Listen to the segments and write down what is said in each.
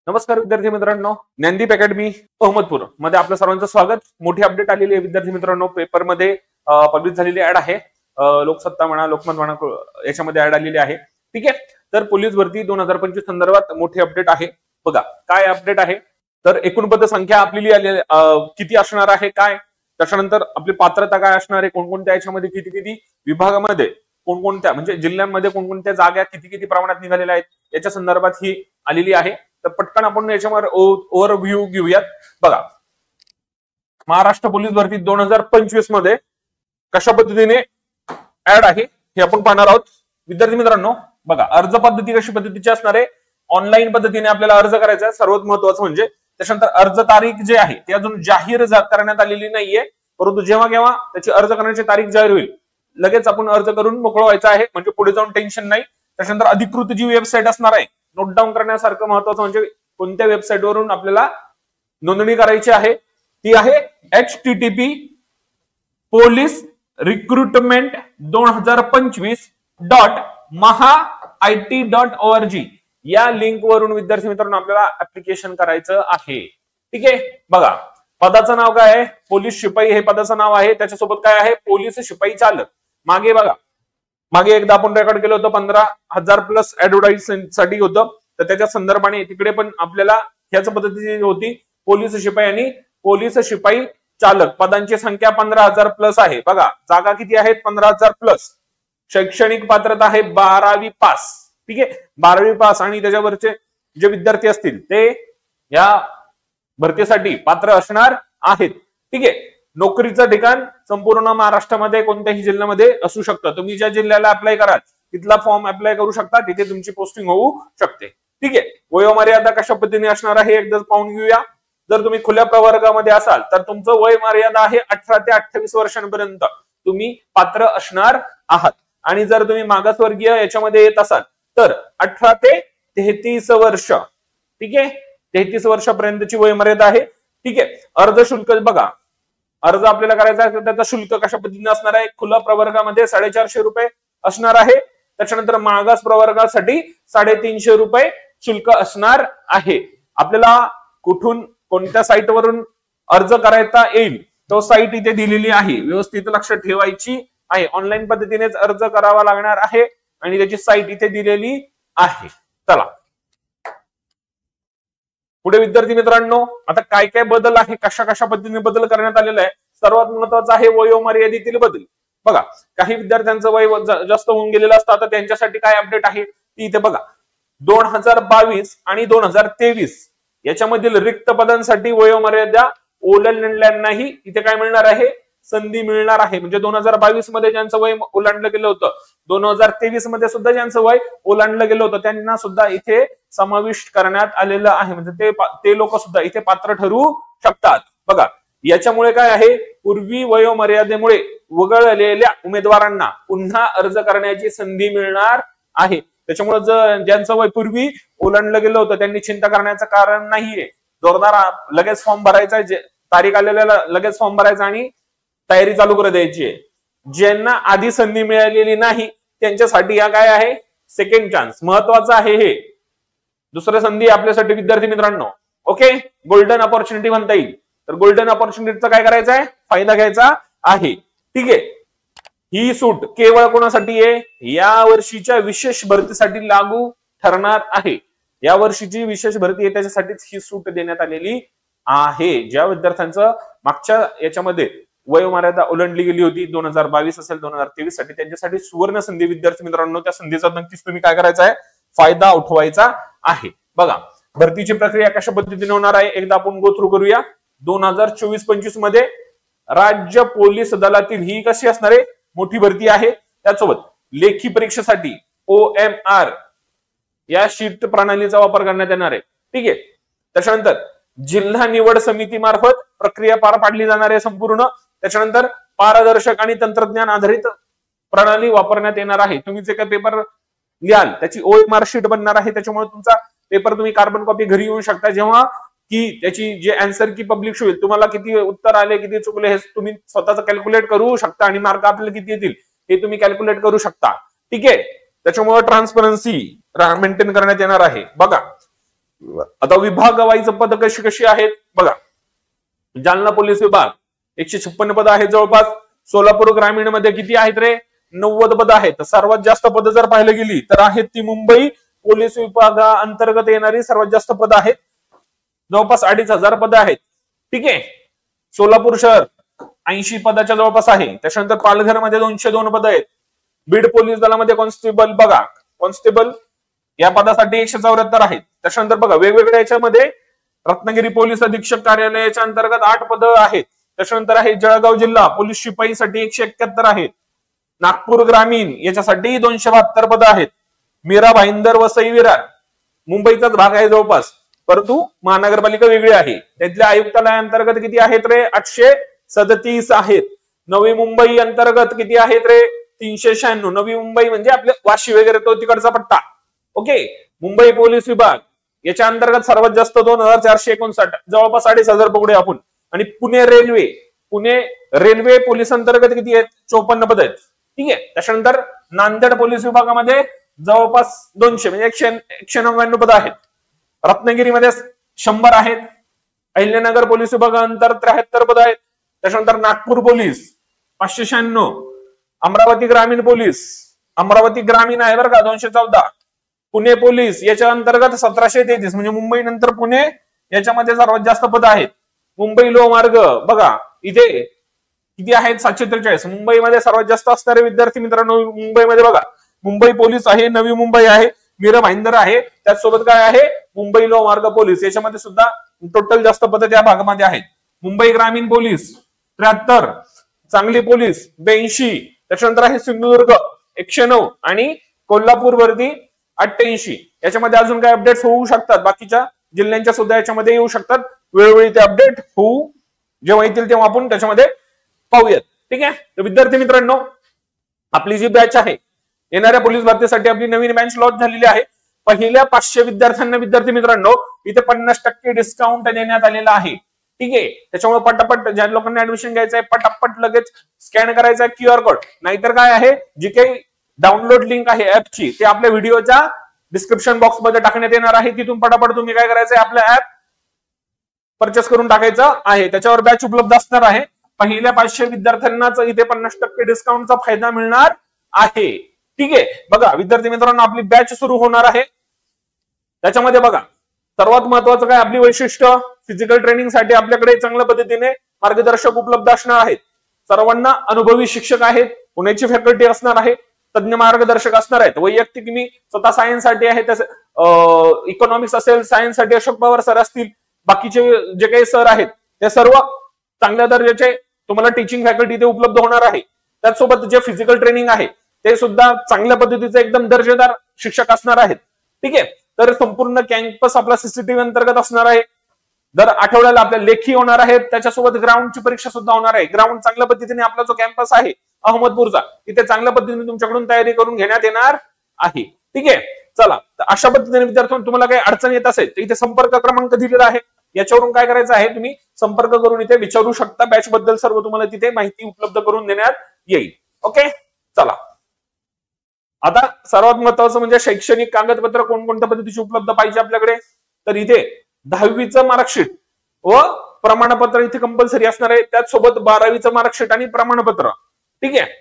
नमस्कार विद्यार्थी मित्रांनो, ज्ञानदीप अकॅडमी अहमदपूर मध्ये आपलं सर्वांचं स्वागत. मोठी अपडेट आलेली आहे विद्यार्थी मित्रांनो. पेपरमध्ये पब्लिश झालेली ऍड आहे. लोकसत्ता म्हणा, लोकमत म्हणा, याच्यामध्ये ऍड आलेली आहे. ठीक आहे. तर पोलीस भरती 2025 संदर्भात मोठी अपडेट आहे. बघा काय अपडेट आहे. तर एकूण पद संख्या आपली किती असणार आहे, काय त्याच्यानंतर आपली पात्रता काय असणार आहे, कोणकोणत्या याच्यामध्ये किती किती विभागामध्ये कोणकोणत्या म्हणजे जिल्ह्यांमध्ये कोणकोणत्या जागा किती किती प्रमाणात निघालेल्या आहेत याच्या संदर्भात ही आलेली आहे. तर पटकन आपण याच्यावर ओव्हरव्ह्यू घेऊयात. बघा, महाराष्ट्र पोलीस भरती 2025 मध्ये कशा पद्धतीने ऍड आहे हे आपण पाहणार आहोत. विद्यार्थी मित्रांनो बघा, अर्ज पद्धती कशी पद्धतीची असणार आहे. ऑनलाईन पद्धतीने आपल्याला अर्ज करायचा आहे. सर्वात महत्वाचं म्हणजे त्याच्यानंतर अर्ज तारीख जे आहे ती अजून जाहीर करण्यात आलेली नाहीये, परंतु जेव्हा केव्हा त्याची अर्ज करण्याची तारीख जाहीर होईल लगेच आपण अर्ज करून मोकळं व्हायचं आहे. म्हणजे पुढे जाऊन टेन्शन नाही. त्याच्यानंतर अधिकृत जी वेबसाईट असणार आहे, नोट डाऊन करण्यासारखं महत्वाचं म्हणजे कोणत्या वेबसाईट वरून आपल्याला नोंदणी करायची आहे ती आहे http://police-recruitment2025.maha-it.org या लिंक वरून विद्यार्थी मित्रांनो आपल्याला ऍप्लिकेशन करायचं आहे. ठीक आहे. बघा, पदाचं नाव काय आहे, पोलीस शिपाई हे पदाचं नाव आहे. त्याच्यासोबत काय आहे, पोलीस शिपाई चालक. मागे बघा, मागे एकदा आपण रेकॉर्ड केलं होतं 15,000 प्लस ऍडव्हर्टाइज साठी होतं. तर त्याच्या संदर्भाने तिकडे पण आपल्याला ह्याच पद्धतीची होती. पोलीस शिपाई आणि पोलीस शिपाई चालक पदांची संख्या 15,000 प्लस आहे. बघा, जागा किती आहेत, 15,000 प्लस. शैक्षणिक पात्रता आहे 12वी पास. ठीक आहे, 12वी पास आणि त्याच्यावरचे जे विद्यार्थी असतील ते या भरतीसाठी पात्र असणार आहेत. ठीक आहे. नोकरीचं ठिकाण संपूर्ण महाराष्ट्रामध्ये कोणत्याही जिल्ह्यामध्ये असू शकतं. तुम्ही ज्या जिल्ह्याला अप्लाय कराल तिथला फॉर्म अप्लाय करू शकता, तिथे तुमची पोस्टिंग होऊ शकते. ठीक आहे. वयोमर्यादा कशा पद्धतीने असणार आहे एकदा पाहून घेऊया. जर तुम्ही खुल्या प्रवर्गामध्ये असाल तर तुमचं वय मर्यादा आहे 18 ते 28 वर्षांपर्यंत तुम्ही पात्र असणार आहात. आणि जर तुम्ही मागासवर्गीय याच्यामध्ये येत असाल तर 18 ते 33 वर्ष. ठीक आहे, 33 वर्षापर्यंतची वय मर्यादा आहे. ठीक आहे. अर्ज शुल्क बघा, अर्ज आपल्याला करायचा आहे तर त्याचा शुल्क कशा पद्धतीने असणार आहे. खुल्या प्रवर्गामध्ये 450 रुपये असणार आहे. त्याच्यानंतर मागास प्रवर्गासाठी 350 रुपये शुल्क असणार आहे. आपल्याला कुठून कोणत्या साईटवरून अर्ज करायचा येईल तो साईट इथे दिलेली आहे, व्यवस्थित लक्ष ठेवायची आहे. ऑनलाईन पद्धतीनेच अर्ज करावा लागणार आहे आणि त्याची साईट इथे दिलेली आहे. चला पुढे विद्यार्थी मित्रांनो, आता काय काय बदल आहे, कशा कशा पद्धतीने बदल करण्यात आलेला आहे. सर्वात महत्वाचा आहे वयोमर्यादेतील बदल. बघा, काही विद्यार्थ्यांचं वय जास्त होऊन गेलेलं असतं. आता त्यांच्यासाठी काय अपडेट आहे ती इथे बघा. 2022 आणि 2023 याच्यामधील रिक्त पदांसाठी वयोमर्यादा ओलांडल्यांनाही इथे काय मिळणार आहे, संधी मिळणार आहे. म्हणजे 2022 मध्ये ज्यांचं वय ओलांडलं गेलं होतं, 2023 मध्ये सुद्धा ज्यांचं वय ओलांडलं गेलं होतं त्यांना सुद्धा इथे समाविष्ट करण्यात आलेलं आहे. म्हणजे ते लोक सुद्धा इथे पात्र ठरू शकतात. बघा, याच्यामुळे काय आहे, पूर्वी वयोमर्यादेमुळे वगळलेल्या उमेदवारांना पुन्हा अर्ज करण्याची संधी मिळणार आहे. त्याच्यामुळे ज्यांचं वय पूर्वी ओलांडलं गेलं होतं त्यांनी चिंता करण्याचं कारण नाहीये. जोरदार लगेच फॉर्म भरायचा, तारीख आलेल्या लगेच फॉर्म भरायचा आणि तयारी चालू कर द्यायची आहे. ज्यांना आधी संधी मिळालेली नाही त्यांच्यासाठी या काय आहे, सेकंड चान्स महत्वाचा आहे. हे दुसरी संधी आपल्यासाठी विद्यार्थी मित्रांनो. ओके, गोल्डन ऑपॉर्च्युनिटी म्हणता येईल. तर गोल्डन ऑपॉर्च्युनिटीचा काय करायचा आहे, फायदा घ्यायचा आहे. ठीक आहे. ही सूट केवळ कोणासाठी आहे, या वर्षीच्या विशेष भरतीसाठी लागू ठरणार आहे. या वर्षीची विशेष भरती आहे त्याच्यासाठीच ही सूट देण्यात आलेली आहे. ज्या विद्यार्थ्यांचं मागच्या याच्यामध्ये वयोमर्यादा ओलांडली गेली होती 2022 असेल 2023 साठी, त्यांच्यासाठी सुवर्ण संधी विद्यार्थी मित्रांनो. त्या संधीचा नक्कीच तुम्ही काय करायचा आहे, फायदा उठवायचा आहे. बघा, भरतीची प्रक्रिया कशा पद्धतीने होणार आहे एकदा आपण गो थ्रू करूया. 2024-25 मध्ये राज्य पोलीस दलातील ही कशी असणार आहे, मोठी भरती आहे. त्यासोबत लेखी परीक्षेसाठी OMR या शीट प्रणालीचा वापर करण्यात येणार आहे. ठीक आहे. त्याच्यानंतर जिल्हा निवड समिती मार्फत प्रक्रिया पार पाडली जाणार आहे संपूर्ण. त्याच्यानंतर पारदर्शक आणि तंत्रज्ञान आधारित प्रणाली वापरण्यात येणार आहे. तुम्ही जे काही पेपर लिहाल त्याची OMR शीट बनणार आहे. त्याच्यामुळे तुमचा पेपर तुम्ही कार्बन कॉपी घरी येऊ शकता. जेव्हा की त्याची जे आन्सर की पब्लिश होईल, तुम्हाला किती उत्तर आले किती चुकले हे तुम्ही स्वतःच कॅल्क्युलेट करू शकता आणि मार्क आपल्याला किती येतील हे तुम्ही कॅल्क्युलेट करू शकता. ठीक आहे. त्याच्यामुळे ट्रान्सपरन्सी मेंटेन करण्यात येणार आहे. बघा, आता विभाग वाईज पद कशी कशी आहेत बघा. जालना पोलीस विभाग 156 पद आहेत जवळपास. सोलापूर ग्रामीण मध्ये किती आहेत रे? 90 पद आहेत. सर्वात जास्त पद जर पाहायला गेली तर आहेत ती मुंबई पोलीस विभागा अंतर्गत येणारी सर्वात जास्त पद आहेत, जवळपास 2500 पद आहेत. ठीक आहे. सोलापूर शहर 80 पदाच्या जवळपास आहे. त्याच्यानंतर पालघर मध्ये 202 पद आहेत. बीड पोलीस दलामध्ये कॉन्स्टेबल बघा, कॉन्स्टेबल या पदासाठी 174 आहेत. त्याच्यानंतर बघा वेगवेगळ्या याच्यामध्ये रत्नागिरी पोलीस अधीक्षक कार्यालयाच्या अंतर्गत 8 पद आहेत. त्याच्यानंतर आहे जळगाव जिल्हा पोलीस शिपाईसाठी 171 आहेत. नागपूर ग्रामीण याच्यासाठी 272 पद आहेत. मीरा भाईंदर वसई विरार मुंबईचाच भाग आहे जवळपास, परंतु महानगरपालिका वेगळी आहे. त्यातल्या आयुक्तालयाअंतर्गत किती आहेत रे? 837 आहेत. नवी मुंबई अंतर्गत किती आहेत रे? 396. नवी मुंबई म्हणजे आपले वाशी वगैरे तो तिकडचा पट्टा. ओके. मुंबई पोलीस विभाग याच्या अंतर्गत सर्वात जास्त 2459, जवळपास 2500 पकडूया आपण. आणि पुणे रेल्वे पोलीस अंतर्गत किती आहेत? 54 पद आहेत. ठीक आहे. त्याच्यानंतर नांदेड पोलीस विभागामध्ये जवळपास 200 म्हणजे 199 पद आहेत. रत्नागिरीमध्ये 100 आहेत. अहिल्यानगर पोलीस विभागाअंतर्गत 73 पद आहेत. त्याच्यानंतर नागपूर पोलीस 596. अमरावती ग्रामीण पोलीस, अमरावती ग्रामीण आहे बरं का 214. पुणे पोलीस याच्या अंतर्गत 1733 म्हणजे मुंबई नंतर पुणे याच्यामध्ये सर्वात जास्त पद आहेत. मुंबई लोहमार्ग बघा इथे किती आहेत? 743. मुंबईमध्ये सर्वात जास्त असणारे विद्यार्थी मित्रांनो मुंबईमध्ये बघा मुंबई पोलीस आहे, नवी मुंबई आहे, मीरा भाईंदर आहे, त्याचसोबत काय आहे? मुंबई लोहमार्ग पोलीस याच्यामध्ये सुद्धा टोटल जास्त पद त्या भागामध्ये आहेत. मुंबई ग्रामीण पोलीस 73, सांगली पोलीस 82, त्याच्यानंतर आहे सिंधुदुर्ग 109 आणि कोल्हापूर वर्दी 88. याच्यामध्ये अजून काय अपडेट्स होऊ शकतात, बाकीच्या जिल्ह्यांच्या सुद्धा याच्यामध्ये येऊ शकतात. वेळोवेळी ते अपडेट होऊ जेव्हा येतील तेव्हा आपण त्याच्यामध्ये पाहूयात. ठीक आहे. तर विद्यार्थी मित्रांनो आपली जी बॅच आहे येणाऱ्या पोलीस भरतीसाठी आपली नवीन बॅच लॉन्च झालेली आहे. पहिल्या 500 विद्यार्थ्यांना विद्यार्थी मित्रांनो इथे 50% डिस्काउंट देण्यात आलेला आहे. ठीक आहे. त्याच्यामुळे पटापट ज्या लोकांना ऍडमिशन घ्यायचं आहे पटापट लगेच स्कॅन करायचा QR कोड, नाहीतर काय आहे जी काही डाउनलोड लिंक आहे ऍपची ते आपल्या व्हिडिओच्या डिस्क्रिप्शन बॉक्स मध्ये टाकण्यात येणार आहे. तिथून पटापट तुम्ही काय करायचंय आपलं ऍप परचेस करून टाकायचं आहे. त्याच्यावर बॅच उपलब्ध असणार आहे. पहिल्या 500 विद्यार्थ्यांनाच इथे 50% डिस्काउंटचा फायदा मिळणार आहे. ठीक आहे. बघा विद्यार्थी मित्रांनो आपली बॅच सुरू होणार आहे. त्याच्यामध्ये बघा सर्वात महत्वाचं काय आपली वैशिष्ट्य, फिजिकल ट्रेनिंग साठी आपल्याकडे चांगल्या पद्धतीने मार्गदर्शक उपलब्ध असणार आहेत. सर्वांना अनुभवी शिक्षक आहेत, पुण्याची फॅकल्टी असणार आहे, तज्ञ मार्गदर्शक असणार आहेत. वैयक्तिक मी स्वतः सायन्स साठी आहे, इकॉनॉमिक्स असेल सायन्स साठी अशोक पवार सर असतील, बाकीचे जे काही सर आहेत ते सर्व चांगल्या दर्जाचे तुम्हाला टीचिंग फॅकल्टी ते उपलब्ध होणार आहे. त्याचसोबत जे फिजिकल ट्रेनिंग आहे ते सुद्धा चांगल्या पद्धतीचे एकदम दर्जेदार शिक्षक असणार आहेत. ठीक आहे. तर संपूर्ण कॅम्पस आपला सीसीटीव्ही अंतर्गत असणार आहे. दर आठवड्याला आपल्या लेखी होणार आहेत, त्याच्यासोबत ग्राउंडची परीक्षा सुद्धा होणार आहे. ग्राउंड चांगल्या पद्धतीने आपला जो कॅम्पस आहे अहमदपूरचा तिथे चांगल्या पद्धतीने तुमच्याकडून तयारी करून घेण्यात येणार आहे. ठीक आहे. चला तर अशा पद्धतीने विद्यार्थ्यांना तुम्हाला काही अडचण येत असेल तर इथे संपर्क क्रमांक दिलेला आहे, याच्यावरून काय करायचं आहे तुम्ही संपर्क करून इथे विचारू शकता. बॅच बद्दल सर्व तुम्हाला तिथे माहिती उपलब्ध करून देण्यात येईल. ओके. चला आता सर्वात महत्वाचं म्हणजे शैक्षणिक कागदपत्र कोणकोणत्या पद्धतीची उपलब्ध पाहिजे आपल्याकडे, तर इथे 10वीचं मार्कशीट व प्रमाणपत्र इथे कंपल्सरी असणार आहे. त्याचसोबत 12वीचं मार्कशीट आणि प्रमाणपत्र. ठीक आहे.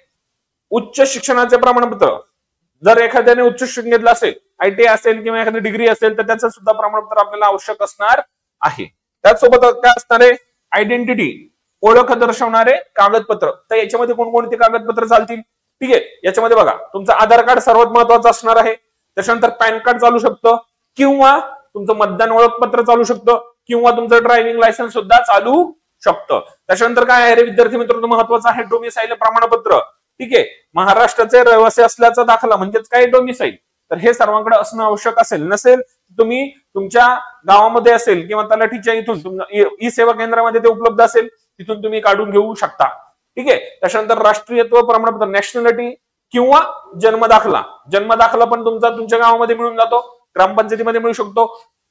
उच्च शिक्षणाचे प्रमाणपत्र जर एखाद्याने उच्च शिक्षण घेतलं असेल, ITI असेल किंवा एखादी डिग्री असेल तर त्याचं सुद्धा प्रमाणपत्र आपल्याला आवश्यक असणार आहे. त्याचसोबत काय असणार आहे? आयडेंटिटी ओळख दर्शवणारे कागदपत्र. तर याच्यामध्ये कोणकोणते कागदपत्र चालतील? ठीक आहे. याच्यामध्ये बघा तुमचं आधार कार्ड सर्वात महत्वाचं असणार आहे. त्याच्यानंतर पॅन कार्ड चालू शकतं किंवा तुमचं मतदान ओळखपत्र चालू शकतं किंवा तुमचं ड्रायव्हिंग लायसन्स सुद्धा चालू शकतं. त्याच्यानंतर काय आहे रे विद्यार्थी मित्रांनो महत्वाचं आहे डोमिसाईल प्रमाणपत्र. ठीक आहे. महाराष्ट्राचे रहिवासी असल्याचा दाखला म्हणजेच काय डोमिसाईल, तर हे सर्वांकडे असणं आवश्यक असेल. नसेल तुम्ही तुमच्या गावामध्ये असेल किंवा तलाठीच्या इथून ई सेवा केंद्रामध्ये ते उपलब्ध असेल तिथून तुम्ही काढून घेऊ शकता. ठीक आहे. त्याच्यानंतर राष्ट्रीयत्व प्रमाणपत्र नॅशनॅलिटी किंवा जन्मदाखला पण तुमच्या गावामध्ये मिळून जातो, ग्रामपंचायतीमध्ये मिळू शकतो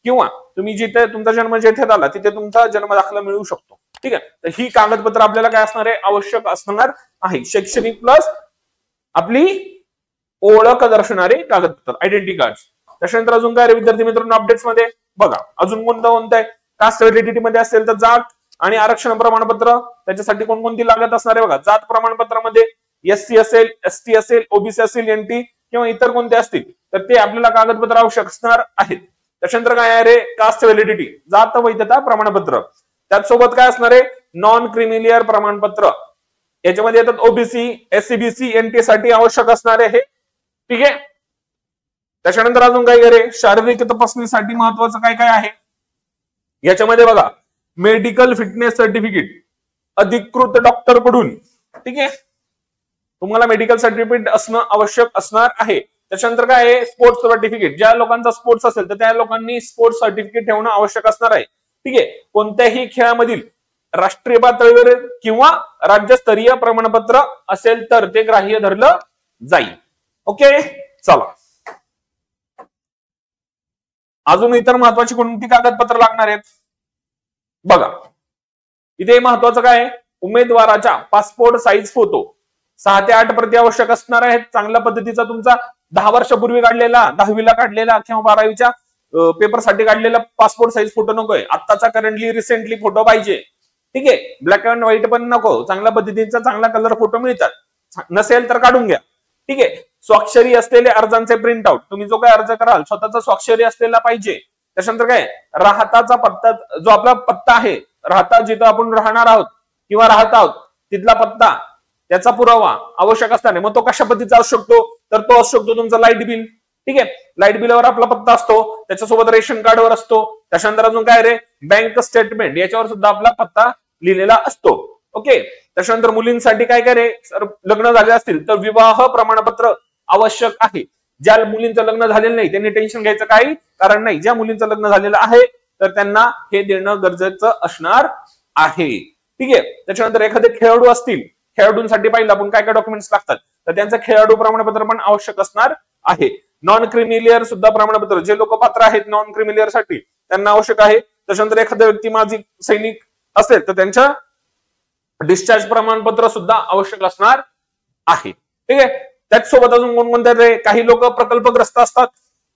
किंवा तुम्ही जिथे तुमचा जन्म जेथे झाला तिथे तुमचा जन्मदाखला मिळू शकतो. ठीक आहे. तर ही कागदपत्र आपल्याला काय असणार आहे? आवश्यक असणार आहे. शैक्षणिक प्लस आपली ओळख दर्शवणारे कागदपत्र आयडेंटिटी कार्ड. त्याच्यानंतर अजून काय रे विद्यार्थी मित्रांनो अपडेट्स मध्ये बघा, अजून कोणतं आहे, कास्ट व्हॅलिडिटी मध्ये असेल तर जात आणि आरक्षण प्रमाणपत्र, त्याच्यासाठी कोणकोणती लागत असणार आहे बघा. जात प्रमाणपत्रामध्ये एससी असेल, एसटी असेल, ओबीसी असेल, एनटी किंवा इतर कोणते असतील तर ते आपल्याला कागदपत्र आवश्यक असणार आहेत. त्याच्यानंतर काय आहे रे, कास्ट व्हॅलिडिटी, जात वैधता प्रमाणपत्र. त्याचसोबत काय असणार आहे, नॉन क्रिमिलियर प्रमाणपत्र. याच्यामध्ये येतात ओबीसी, एससीबीसी, एनटी साठी आवश्यक असणार आहे. ठीक आहे. त्याच्यानंतर अजून काय रे, शारीरिक तपासणीसाठी महत्वाचं काय काय आहे याच्यामध्ये बघा, मेडिकल फिटनेस सर्टिफिकेट अधिकृत डॉक्टर कडून. ठीक आहे, तुम्हाला मेडिकल सर्टिफिकेट असणं आवश्यक असणार आहे. त्याच्यानंतर काय आहे, स्पोर्ट्स सर्टिफिकेट, ज्या लोकांचा स्पोर्ट्स असेल तर त्या लोकांनी स्पोर्ट्स सर्टिफिकेट ठेवणं आवश्यक असणार आहे. ठीक आहे, कोणत्याही खेळामधील राष्ट्रीय पातळीवर किंवा राज्यस्तरीय प्रमाणपत्र असेल तर ते ग्राह्य धरलं जाईल. ओके, चला अजून इतर महत्वाची कोणती कागदपत्र लागणार आहेत बघा. इथे महत्वाचं काय आहे, उमेदवाराच्या पासपोर्ट साईज फोटो 6 ते 8 प्रती आवश्यक असणार आहेत. चांगल्या पद्धतीचा तुमचा 10 वर्षापूर्वी काढलेला, 10वीला काढलेला किंवा 12वीच्या पेपरसाठी काढलेला पासपोर्ट साईज फोटो नकोय. आत्ताचा करंटली रिसेंटली फोटो पाहिजे. ठीक आहे, ब्लॅक अँड व्हाईट पण नको, चांगल्या पद्धतीचा चांगला कलर फोटो मिळतात. नसेल तर काढून घ्या. ठीक आहे, स्वाक्षरी असलेले अर्जांचे प्रिंट आउट, तुम्ही जो काय अर्ज कराल स्वतःचा स्वाक्षरी असलेला पाहिजे. त्याच्यानंतर काय, राहताचा पत्ता, जो आपला पत्ता आहे, राहता जिथं आपण राहणार आहोत किंवा राहत आहोत तिथला पत्ता, त्याचा पुरावा आवश्यक असताना. मग तो कशा पद्धतीचा असू शकतो, तर तो असू शकतो तुमचा लाईट बिल. ठीक आहे, लाईट बिलावर आपला पत्ता असतो, त्याच्यासोबत रेशन कार्डवर असतो. त्याच्यानंतर अजून काय रे, बँक स्टेटमेंट, याच्यावर सुद्धा आपला पत्ता लिहिलेला असतो. ओके, त्याच्यानंतर मुलींसाठी काय काय रे, लग्न झाले असतील तर विवाह प्रमाणपत्र आवश्यक आहे. ज्या मुलींचं लग्न झालेलं नाही त्यांनी टेन्शन घ्यायचं काही कारण नाही. ज्या मुलींचं लग्न झालेलं आहे तर त्यांना हे देणं गरजेचं असणार आहे. ठीक आहे, त्याच्यानंतर एखादे खेळाडू असतील, खेळाडूंसाठी पाहिलं आपण काय काय डॉक्युमेंट्स लागतात, तर त्यांचं खेळाडू प्रमाणपत्र पण आवश्यक असणार आहे. नॉन क्रिमिलियर सुद्धा प्रमाणपत्र, जे लोक पात्र आहेत नॉन क्रिमिलियर साठी त्यांना आवश्यक आहे. त्याच्यानंतर एखादा व्यक्ती माजी सैनिक असेल तर त्यांच्या डिस्चार्ज प्रमाणपत्र सुद्धा आवश्यक असणार आहे. ठीक आहे, त्याचसोबत अजून कोणकोणते, काही लोक प्रकल्पग्रस्त असतात.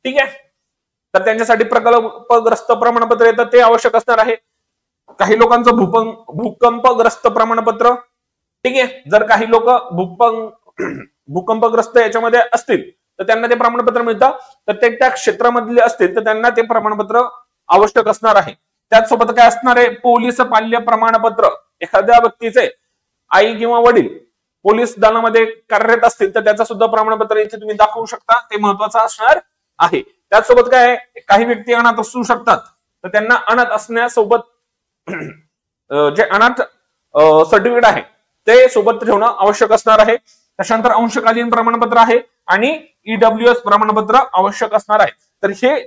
ठीक आहे, तर त्यांच्यासाठी प्रकल्पग्रस्त प्रमाणपत्र येतं, ते आवश्यक असणार आहे. काही लोकांचं भूकंपग्रस्त प्रमाणपत्र. ठीक आहे, जर काही लोक भूकंपग्रस्त याच्यामध्ये असतील तर त्यांना ते प्रमाणपत्र मिळतं. तर ते त्या क्षेत्रामधले असतील तर त्यांना ते प्रमाणपत्र आवश्यक असणार आहे. त्याचसोबत काय असणार आहे, पोलीस पाल्य प्रमाणपत्र. एखाद्या व्यक्तीचे आई किंवा वडील पोलीस दलामध्ये कार्यरत असतील तर त्याचा सुद्धा प्रमाणपत्र इथे तुम्ही दाखवू शकता, ते महत्वाचं असणार आहे. त्याचसोबत काय, काही व्यक्ती अनाथ असू शकतात तर त्यांना अनाथ असण्यासोबत जे अनाथ सर्टिफिकेट आहे ते सोबत ठेवणं आवश्यक असणार आहे. त्याच्यानंतर अंशकालीन प्रमाणपत्र आहे आणि ईडब्ल्यूएस प्रमाणपत्र आवश्यक असणार आहे. तर हे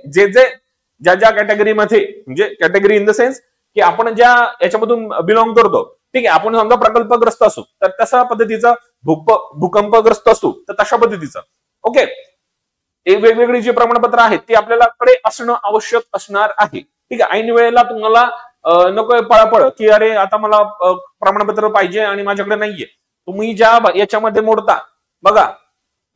ज्या कॅटेगरीमध्ये, म्हणजे कॅटेगरी इन द सेन्स की आपण ज्या याच्यामधून बिलॉंग करतो, ठीक आहे, आपण समजा प्रकल्पग्रस्त असू तर तशा पद्धतीचं, भूकंपग्रस्त असू तर तशा पद्धतीचं. ओके, वेगवेगळी जी प्रमाणपत्र आहेत ती आपल्याकडे असणं आवश्यक असणार आहे. ठीक आहे, ऐन वेळेला तुम्हाला नको पळापळ की अरे आता मला प्रमाणपत्र पाहिजे आणि माझ्याकडे नाहीये. तुम्ही ज्या याच्यामध्ये मोडता बघा,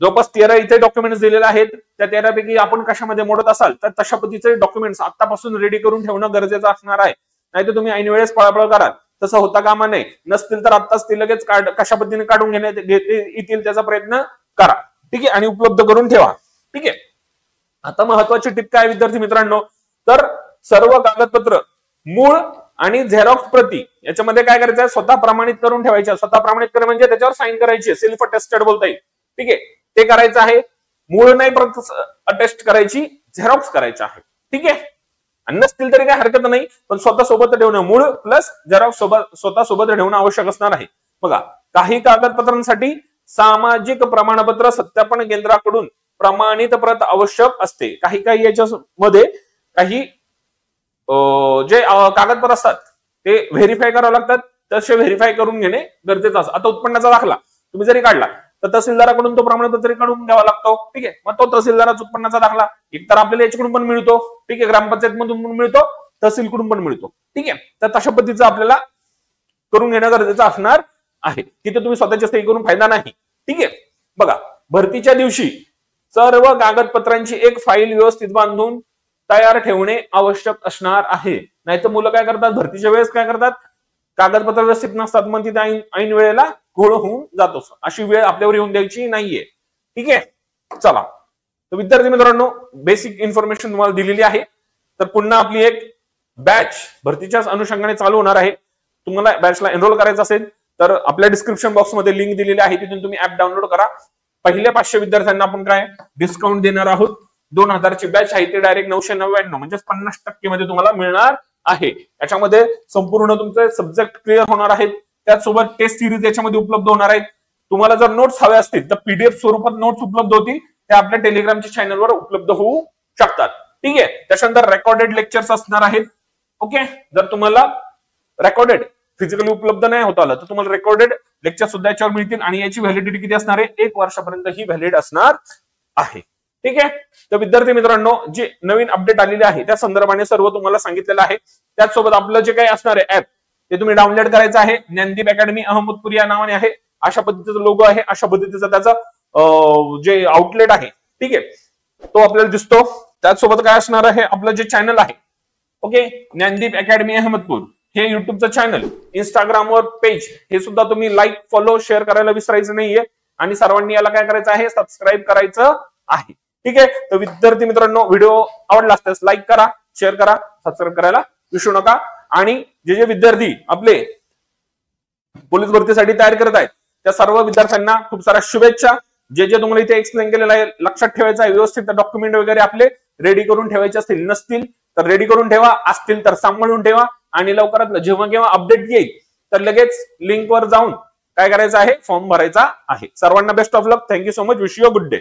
जवळपास 13 इथे डॉक्युमेंट्स दिलेले आहेत. त्या 13 पैकी आपण कशामध्ये मोडत असाल तर तशा पद्धतीचे डॉक्युमेंट्स आतापासून रेडी करून ठेवणं गरजेचं असणार आहे. नाही तर तुम्ही ऐन वेळेस पळापळ कराल, तसं होता कामा नये. नसतील तर आत्ताच ते लगेच कशा पद्धतीने काढून घेण्यात येतील त्याचा प्रयत्न करा. ठीक आहे, आणि उपलब्ध करून ठेवा. ठीक आहे, आता महत्वाची टिप काय विद्यार्थी मित्रांनो, तर सर्व कागदपत्र मूळ आणि झेरॉक्स प्रती याच्यामध्ये काय करायचं आहे, स्वतः प्रमाणित करून ठेवायच्या. स्वतः प्रमाणित करणं म्हणजे त्याच्यावर साईन करायची, सेल्फ अटेस्टेड बोलता येईल. ठीक आहे, ते करायचं आहे. मूळ नाही प्रत अटेस्ट करायची, झेरॉक्स करायचं आहे. ठीक आहे, नसतील तरी काही हरकत नाही, पण स्वतः सोबत ठेवणं, मूळ प्लस झेरॉक्स स्वतः सोबत ठेवणं आवश्यक असणार आहे. बघा, काही कागदपत्रांसाठी सामाजिक प्रमाणपत्र सत्यापन केंद्राकडून प्रमाणित प्रत आवश्यक असते. काही याच्यामध्ये काही जे कागदपत्र असतात ते व्हेरीफाय करावं लागतात, तसे व्हेरीफाय करून घेणे गरजेचं असतं. आता उत्पन्नाचा दाखला तुम्ही जरी काढला तर तहसीलदाराकडून तो प्रमाणपत्र काढून घ्यावा लागतो. ठीक आहे, मग तो तहसीलदाराचा उत्पन्नाचा दाखला एकतर आपल्याला याच्याकडून पण मिळतो, ठीक आहे, ग्रामपंचायत मधून पण मिळतो, तहसीलकडून पण मिळतो. ठीक आहे, तर तशा पद्धतीचं आपल्याला करून घेणं गरजेचं असणार आहे. तिथे तुम्ही स्वतःची सही करून फायदा नाही. ठीक आहे, बघा, भरतीच्या दिवशी सर्व कागदपत्रांची एक फाईल व्यवस्थित बांधून तयार ठेवणे आवश्यक असणार आहे. नाहीतर मुलं काय करतात, भरतीच्या वेळेस काय करतात, कागदपत्र व्यवस्थित नसतात, मग तिथे ऐन वेळेला घोळ होऊन जातो. अशी वेळ आपल्यावर येऊन द्यायची नाहीये. ठीक आहे, चला. तर विद्यार्थी मित्रांनो, बेसिक इन्फॉर्मेशन तुम्हाला दिलेली आहे. तर पुन्हा आपली एक बॅच भरतीच्याच अनुषंगाने चालू होणार आहे. तुम्हाला बॅचला एनरोल करायचं असेल तर आपल्या डिस्क्रिप्शन बॉक्समध्ये लिंक दिलेली आहे, तिथून तुम्ही ऍप डाउनलोड करा. पहिल्या 500 विद्यार्थ्यांना आपण काय डिस्काउंट देणार आहोत. 2000ची बॅच आहे ती डायरेक्ट 999 म्हणजे 50% मध्ये तुम्हाला मिळणार आहे. याच्यामध्ये संपूर्ण तुमचे सब्जेक्ट क्लिअर होणार आहेत. त्याचसोबत टेस्ट सिरीज याच्यामध्ये उपलब्ध होणार आहेत. तुम्हाला जर नोट्स हवे असतील तर पीडीएफ स्वरूपात नोट्स उपलब्ध होतील, त्या आपल्या टेलिग्रामच्या चॅनलवर उपलब्ध होऊ शकतात. ठीक आहे. त्याच्यानंतर रेकॉर्डेड लेक्चर्स असणार आहेत. ओके, जर तुम्हाला रेकॉर्डेड फिजिकली उपलब्ध नाही होत आलं तर तुम्हाला रेकॉर्डेड लेक्चर सुद्धा याच्यावर मिळतील आणि याची व्हॅलिडिटी किती असणार आहे, 1 वर्षापर्यंत ही व्हॅलिड असणार आहे. ठीक आहे. तर विद्यार्थी मित्रांनो, जे नवीन अपडेट आलेले आहे त्या संदर्भाने सर्व तुम्हाला सांगितलेलं आहे. त्याचसोबत आपलं जे काही असणार आहे ऍप ते तुम्ही डाउनलोड करायचं आहे. ज्ञानदीप अकॅडमी अहमदपूर या नावाने आहे. अशा पद्धतीचा लोगो आहे, अशा पद्धतीचा त्याचा जे आउटलेट आहे, ठीक आहे, तो आपल्याला दिसतो. त्याचसोबत काय असणार आहे, आपलं जे चॅनल आहे, ओके, ज्ञानदीप अकॅडमी अहमदपूर हे युट्यूबचं चॅनल, इंस्टाग्रामवर पेज, हे सुद्धा तुम्ही लाईक, फॉलो, शेअर करायला विसरायचं नाहीये. आणि सर्वांनी याला काय करायचं आहे, सबस्क्राईब करायचं आहे. ठीक आहे. तर विद्यार्थी मित्रांनो, व्हिडिओ आवडला असल्यास लाईक करा, शेअर करा, सबस्क्राईब करायला विसरू नका. आणि जे विद्यार्थी आपले पोलीस भरतीसाठी तयार करत आहेत त्या सर्व विद्यार्थ्यांना खूप साऱ्या शुभेच्छा. जे तुम्हाला इथे एक्सप्लेन केलेलं आहे लक्षात ठेवायचं आहे, व्यवस्थित डॉक्युमेंट वगैरे आपले रेडी करून ठेवायचे असतील, नसतील तर रेडी करून ठेवा, असतील तर सांभाळून ठेवा. आणि लवकरात जेव्हा केव्हा अपडेट येईल तर लगेच लिंकवर जाऊन काय करायचं आहे, फॉर्म भरायचा आहे. सर्वांना best of luck. Thank you so much. Wish you a good day.